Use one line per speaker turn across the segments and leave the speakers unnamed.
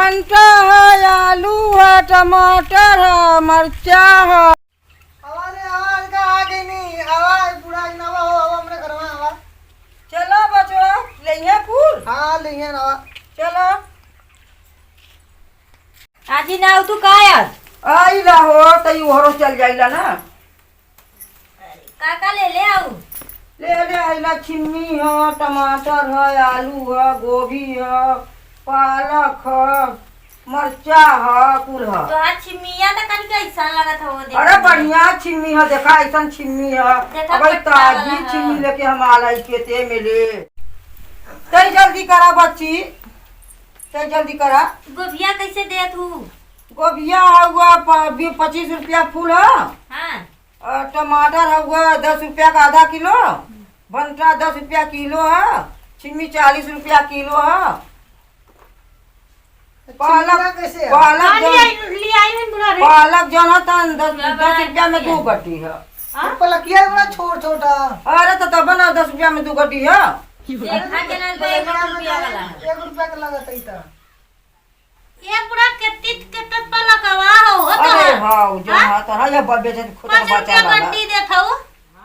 भंटा है, आलू है, टमाटर है, मरचा है।
आवाज का आगे नहीं आवाज पूरा नवा हो हमरे घर में आवाज।
चलो बचो ले फूल।
हाँ लेंगे नवा।
चलो
आजी ना तू काय
आई हो तई ओहरो चल जाइला ना।
काका ले आऊ
ले आइला छिम्मी है, टमाटर है, आलू है, गोभी है, पालक है, मरचा है, कुल है।
तो आज छिमिया त कनी कैसा लगत हो देख।
अरे बढ़िया छिम्मी है, देखा ऐसा छिम्मी है।
देखा
अब
पट्टा
ताजी
वाला है।
छिम्मी लेके हम आलाई खेते में ले। तई जल्दी करा बच्ची, तई जल्दी करा।
गोभिया कैसे दे तू?
गोभिया हुआ 25 रुपया फूल है।
हां
और टमाटर हुआ 10 रुपया का आधा किलो। भंटा 10 रुपया किलो है। छिम्मी 40 रुपया किलो है। पालक
कैसे है?
पालक
ले आई में बुला रे।
पालक जो है 10 रुपया में 2 गड्डी है।
पलकिया बड़ा छोटा।
अरे तो तब ना 10 रुपया में 2 गड्डी है।
देखा के ना ले 1 रुपया वाला।
1 रुपया का लगत है त।
ये पूरा केतित पलकवा हो तो।
अरे हां जो है तो है ये बेचे खुद
5
बचा
रुपया
वाला।
गड्डी देथौ।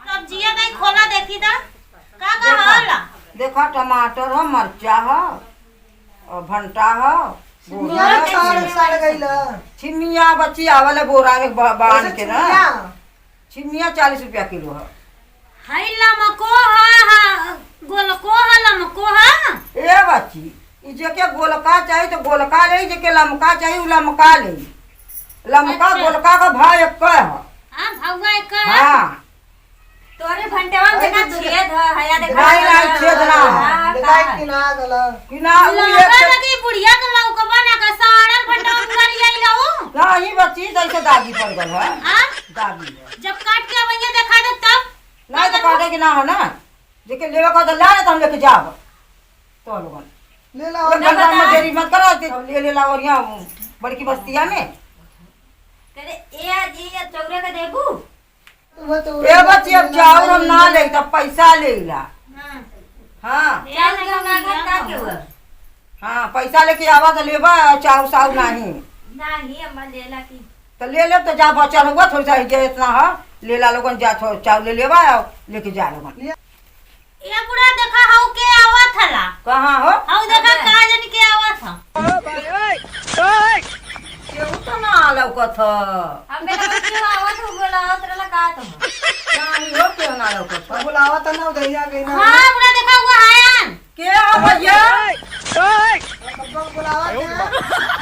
सब्जियां नहीं खोला देखी दा। का होला?
देखा टमाटर है, मरचा है और भंटा है।
साड़ गईला।
छिमिया बच्ची आवले बोरा में बांध के ना। छिमिया 40 रुपया किलो है।
हाय लमको हा गोलको हा लमको हा।
ए बच्ची ई जेके गोलका चाहिए तो गोलका ले, जेके लमका चाहिए उ लमका ले। लमका
अच्छा।
गोलका का भाव एक है।
हां भगवा एक है।
हां
तोरे भंटेवा में ना छेद है या देखा।
नहीं छेद ना।
दिखाई किना गला।
किना उ
लगा
एक
लगी बुढ़िया के लौका बना का साड़ल भंटेवा बुढ़िया आई लाऊ।
नहीं बच्ची जैसे दागी पड़ गल है।
हां
दागी है।
जब काट के आवैया देखा दे तब।
नहीं तो काटे के ना है ना। जेके लेवे का तो ला तो हम लेके जाब। तो लोगन
ले लाओ।
एक घंटा में देरी मत करो। ले ला और यहाँ बड़की बस्तिया में।
करे ए आज ये चौरे का देबू।
ए बच्ची अब चाउर हम ना ले तब पैसा ले ला।
हां
हाँ
चाल का का के हुआ।
हाँ पैसा लेके आवा तो लेबा। चाउर साउर नहीं
नहीं अम्मा लेला की।
तो ले ले तो जा बचल हुआ थोड़ी सा जे इतना है ले ला लोगन जा चाउर ले लेबा और लेके जा लोगन।
ये बुढ़ा देखा हाउ के आवत हला।
कहाँ हो
हाउ देखा काजन के आवत ह।
केहू तो ना लौकत ह।
हम बेटा बच्चे आवत हो बोला उतरला का तुम।
नहीं हो केहू ना लौकत ह।
बुलावा त ना उधैया गई ना।
हां बुढ़ा देखा हुआ आयन।
के हो भैया
बुलावा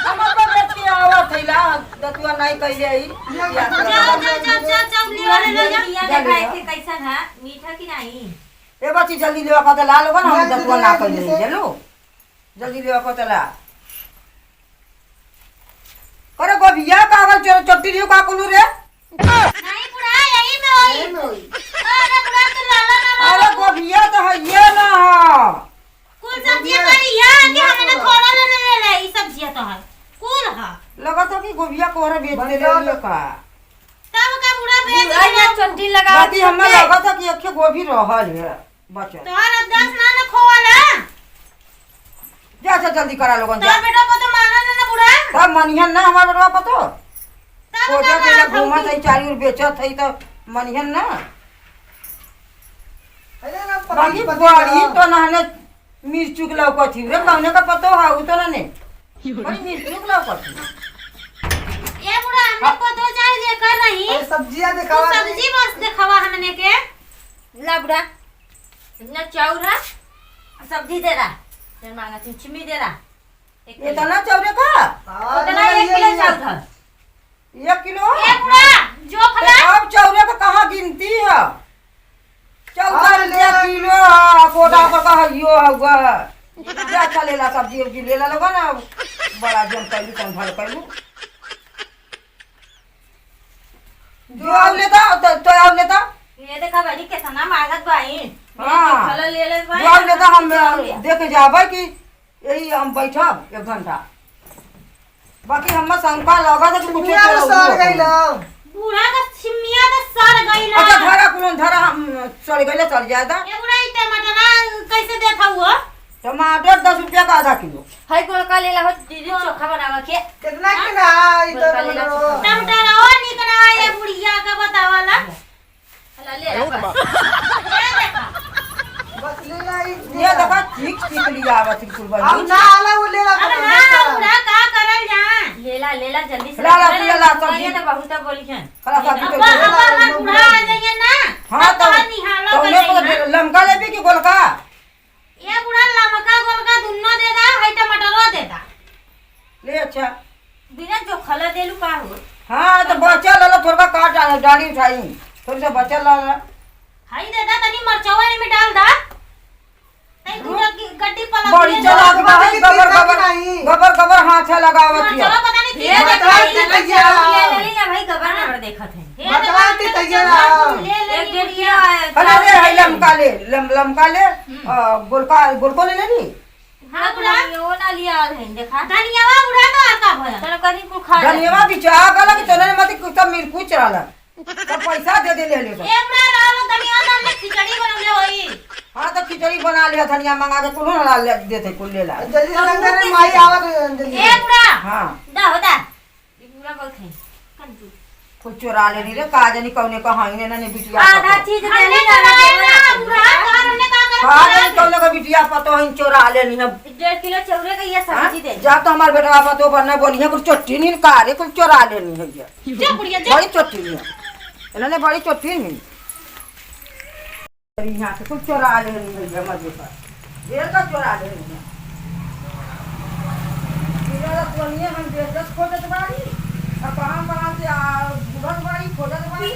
हमर पर बेटी आवत हैला दतुआ नहीं कइले आई।
जाओ ले जा देखा है कैसा था मीठा की नहीं।
ए बच्ची जल्दी लेवा का तो ला लोगन हम दतुआ ना कइले चलो जल्दी लेवा का तो ला। अरे गोभिया कागज चट्टी लियो का कुलू रे।
नहीं बुढ़ा यही में होई। अरे बुढ़ा तो लाला ना
अरे गोभिया तो है ये ना है।
कुल सब्जियां करी यार कि हमने थोड़ा ले ई सब्जियां तो है कुल है।
लगा तो कि गोभिया कोहरे बेच दे ले का।
तब का बुढ़ा बेच दिया चट्टी लगा।
बाकी हमें लगा था कि अखे गोभी रहल है बचल।
तोहर 10 ना खोवाला।
जा जल्दी करा लोगन
तो
जा।
बेटा को तो माना ना बुढ़ा।
तब मनिहन ना हमारा बड़वा पतो।
तब
कोजा
का
तेला घूमत है 4 और बेचत है तो मनिहन ना।
अरे ना
बाकी बड़ी तो नहने मिर्चुक लौकत थी रे कौने का पतो है उ तो ना ने। बड़ी मिर्चुक लौकत थी।
ये बुढ़ा हमने को दो चार दे कर रही।
सब्जियां
तू
दिखावा।
सब्जी बस दिखावा हमने के। ला बुढ़ा इतना चाउर है सब्जी दे रहा। तेरे मांगा चिमी दे रहा।
ये तो ना चौरे का
उतना 1 किलो चाउर है।
1 किलो।
ये बुढ़ा जो खला।
अब चौरे का कहाँ गिनती है। चौरा ले किलो है कोटा पर का यो हुआ। क्या अच्छा ले ला सब्जी उब्जी ले ला लोगा ना बड़ा जन कैलू कौन भर कैलू। जो आव लेता तो आव लेता।
ये देखा बड़ी कितना मांगत भाई।
हाँ।
खला ले ले भाई।
जो आव लेता हम देख जाबे कि यही हम बैठब 1 घंटा। बाकी हम शंका लगा था कि कुछ
साड़ गईला।
बुढ़ा का छिमिया तो सड़ गईला।
अच्छा धरा कुल धरा हम सड़ गइले चल जाएगा।
ये बुढ़ा ई टमाटर कैसे देखा हुआ।
टमाटर 10 रुपया का आधा किलो।
हाय गोलका लेला हो दीदी चोखा बनावा के
कितना के ना ई तो
टमाटर और निकना ये बुढ़िया का बतावाला हला ले देखा
बस ले लाई
ये देखा ठीक लिया आवत बिल्कुल
अब
बड़ी।
ना आला वो ले ला
अब ना बुढ़ा का करल जा लेला जल्दी से
ला सब्जी
तो बहुत बोली है
खला सब्जी
अब अब बुढ़ा आ जाइए ना
हां तो
निहालो
ले लमका लेबी कि गोलका?
ये बुढ़ा लमका गोलका दुन्नो दे दा है टमाटरो दे दा
ले अच्छा
बिना जो खला देलू का हो
हाँ तो बचल ला थोड़ा काट डाली उठाई थोड़ी सा बचल ला
हाई दे दा तनी मरचवा में डाल दा तई दूरा की गड्डी पलक
बड़ी चला के भाई गबर हाथ से लगावत हिया।
मरचवा पता नहीं
ये बताई तैया
ले ले ना भाई गबर ना देखत है
बताई तैया
ले एक डेढ़ किलो
अरे ले है लमका ले गोलको ले ली।
हां बुढ़ा वो ना लिया है देखा धनियावा बुढ़ा तो आका भया चलो कहीं को खा
धनियावा बिचा गला कि तोने मत कुछ मिर्कुच रहला तो पैसा दे ले
ए बुढ़ा रहलो धनियावा तो हमने खिचड़ी बनले होई
हाँ तो खिचड़ी बना लिया धनिया मंगा के तू ना ले देते कुल ले ला
जल्दी से लग रे माई आवत जल्दी
ए बुढ़ा
हाँ
दा होदा ई बुढ़ा बहुत है कंजू
कुछ चोरा ले नी रे का जानी कौने कहां ने ना ने बिटिया
आधा चीज दे ले ना बुढ़ा कार हमने का कर
का जानी कौने का बिटिया पतो हन चोरा ले नी
1.5 किलो चौरे का ये सब्जी दे
जा तो हमार बेटा पतो बनने बोलिए कुछ चट्टी नी का रे कुछ चोरा ले नी है ये
जा बुढ़िया जा
बड़ी चट्टी नी इन्होंने बड़ी चट्टी नी यहाँ से कुछ चोरा ले नी है मजे पर देर का चोरा ले नी मेरा तो नहीं हम देश खोजत बाड़ी अब कहां से बुढ़त बाड़ी खोजत बाड़ी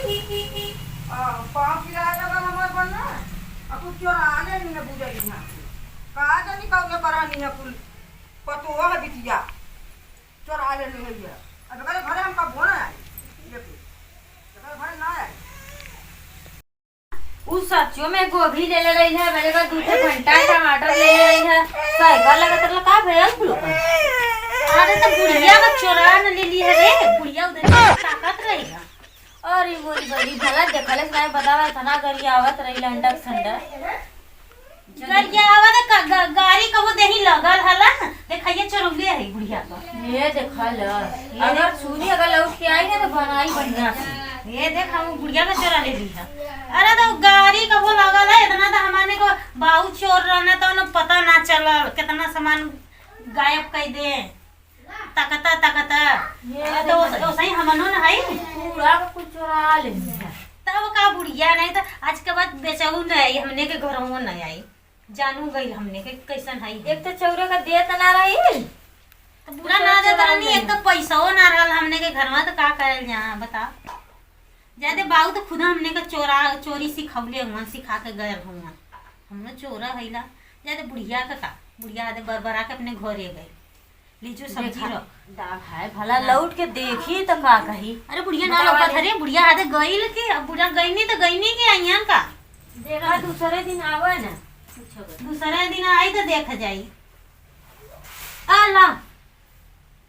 पाँव किराया लगा हमार बनना अब कुछ चोरा ले नी है बुझे यहाँ का जानी कौन करानी है कुल पतो है बिटिया चोरा ले नी है अब घरे हमका बोना है देखो घरे ना है
उ सच्चो में गोभी ले ले रही है मेरे को दूसरे घंटा टमाटर ले ले रही है साइकिल लगा तर का भयल कुल अरे तो बुढ़िया का चोरा न ले ली है रे बुढ़िया उधर ताकत रहेगा अरे मोरी बड़ी भला देखले नहीं बतावा इतना गरिया आवत रही लंडक संडा गरिया आवत गाड़ी कबो देही लगल हला देखिए चोरौले है बुढ़िया का ये देखल अगर सुनी अगर लौट के आई ना तो बनाई बढ़िया से ये देख हम बुढ़िया का चोरा ले ली है अरे तो गाड़ी कबो लगल है इतना तो हमारे को बाऊ चोर रहना तो न पता ना चला कितना सामान गायब कर दे तकता तो सही हमनो न है पूरा का कुछ चोरा ले तब का बुढ़िया नहीं तो आज के बाद बेचऊ नहीं हमने के घर में नहीं आई जानू गई हमने के कैसन है एक तो चौरे का देत ना रही तो बुरा ना देत नहीं एक तो पैसा ना रहल हमने के घर में तो का करल यहां बता ज्यादा बाऊ तो खुद हमने का चोरी सिखौले हुआ सिखा के गए हुआ हमने चोरा हैला ज्यादा बुढ़िया आदे बरबरा के अपने घरे गए लीजो सब्जी रख दाग है भला लौट के देखी तो का कही अरे बुढ़िया ना लौका धरे बुढ़िया आदे गईल के अब बुढ़िया गईनी तो गईनी के आइयान का देखा दूसरे दिन आवा ना दूसरे दिन आई तो देख जाई अल्लाह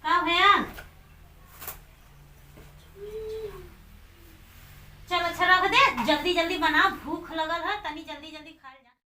का भैया चल अच्छा रख दे जल्दी बनाओ भूख लगल है तनी जल्दी खा